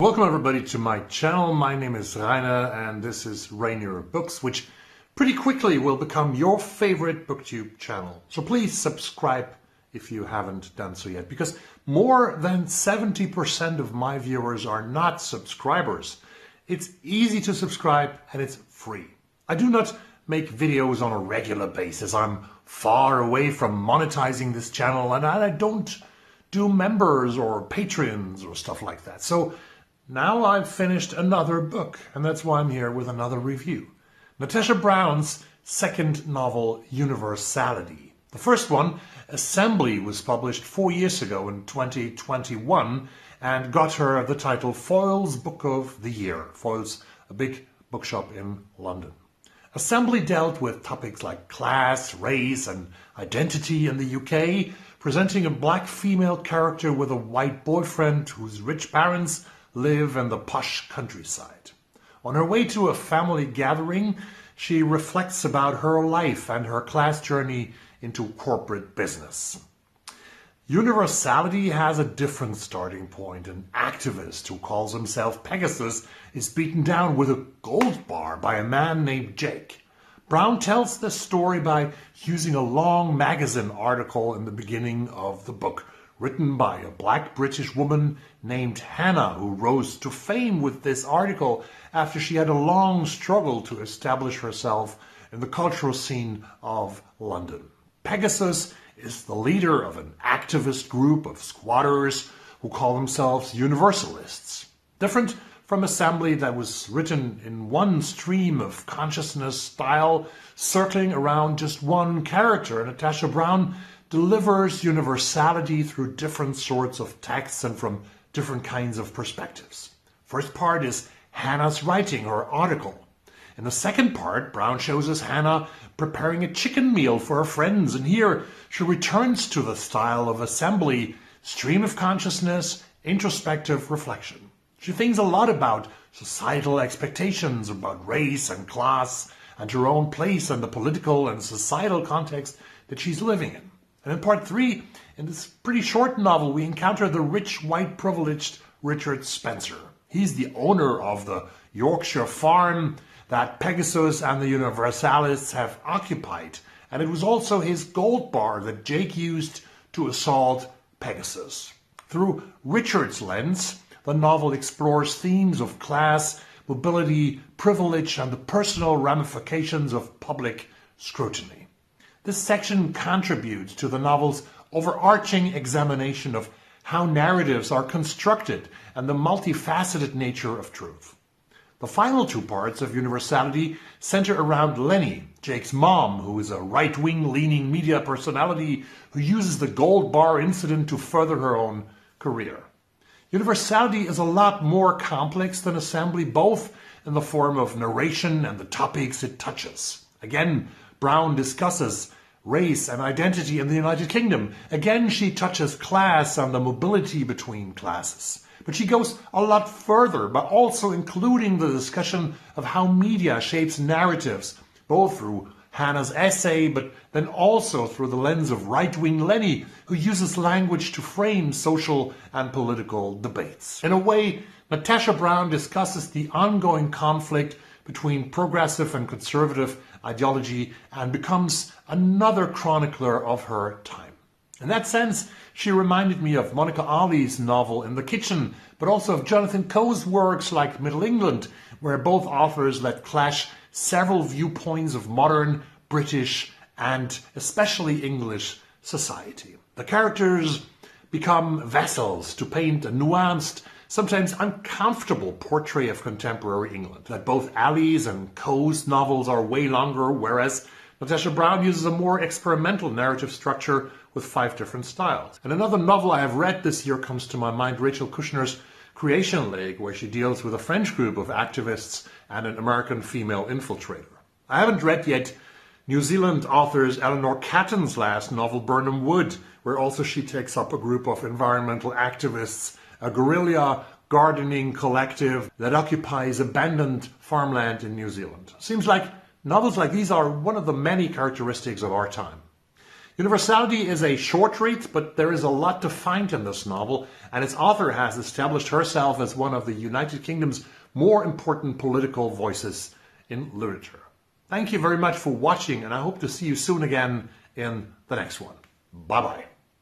Welcome everybody to my channel. My name is Rainer and this is Rainier Books, which pretty quickly will become your favorite booktube channel. So please subscribe if you haven't done so yet, because more than 70% of my viewers are not subscribers. It's easy to subscribe and it's free. I do not make videos on a regular basis. I'm far away from monetizing this channel, and I don't do members or patrons or stuff like that. So now I've finished another book, and that's why I'm here with another review. Natasha Brown's second novel, Universality. The first one, Assembly, was published 4 years ago in 2021 and got her the title Foyle's Book of the Year. Foyle's a big bookshop in London. Assembly dealt with topics like class, race and identity in the UK, presenting a black female character with a white boyfriend whose rich parents live in the posh countryside. On her way to a family gathering, she reflects about her life and her class journey into corporate business. Universality has a different starting point. An activist who calls himself Pegasus is beaten down with a gold bar by a man named Jake. Brown tells the story by using a long magazine article in the beginning of the book, written by a black British woman named Hannah, who rose to fame with this article after she had a long struggle to establish herself in the cultural scene of London. Pegasus is the leader of an activist group of squatters who call themselves Universalists. Different from Assembly, that was written in one stream of consciousness style, circling around just one character, Natasha Brown delivers universality through different sorts of texts and from different kinds of perspectives. First part is Hannah's writing, her article. In the second part, Brown shows us Hannah preparing a chicken meal for her friends, and here she returns to the style of Assembly, stream of consciousness, introspective reflection. She thinks a lot about societal expectations, about race and class, and her own place in the political and societal context that she's living in. And in part 3, in this pretty short novel, we encounter the rich, white, privileged Richard Spencer. He's the owner of the Yorkshire farm that Pegasus and the Universalists have occupied. And it was also his gold bar that Jake used to assault Pegasus. Through Richard's lens, the novel explores themes of class, mobility, privilege, and the personal ramifications of public scrutiny. This section contributes to the novel's overarching examination of how narratives are constructed and the multifaceted nature of truth. The final two parts of Universality center around Lenny, Jake's mom, who is a right-wing leaning media personality who uses the gold bar incident to further her own career. Universality is a lot more complex than Assembly, both in the form of narration and the topics it touches. Again, Brown discusses race and identity in the United Kingdom. Again, she touches class and the mobility between classes. But she goes a lot further by also including the discussion of how media shapes narratives, both through Hannah's essay, but then also through the lens of right-wing Lenny, who uses language to frame social and political debates. In a way, Natasha Brown discusses the ongoing conflict between progressive and conservative ideology and becomes another chronicler of her time. In that sense, she reminded me of Monica Ali's novel In the Kitchen, but also of Jonathan Coe's works like Middle England, where both authors let clash several viewpoints of modern British and especially English society. The characters become vessels to paint a nuanced, sometimes uncomfortable portrait of contemporary England. That both Ali's and Coe's novels are way longer, whereas Natasha Brown uses a more experimental narrative structure with 5 different styles. And another novel I have read this year comes to my mind, Rachel Kushner's Creation League, where she deals with a French group of activists and an American female infiltrator. I haven't read yet New Zealand authors Eleanor Catton's last novel, Birnam, where also she takes up a group of environmental activists, a guerrilla gardening collective that occupies abandoned farmland in New Zealand. Seems like novels like these are one of the many characteristics of our time. Universality is a short read, but there is a lot to find in this novel, and its author has established herself as one of the United Kingdom's more important political voices in literature. Thank you very much for watching, and I hope to see you soon again in the next one. Bye-bye.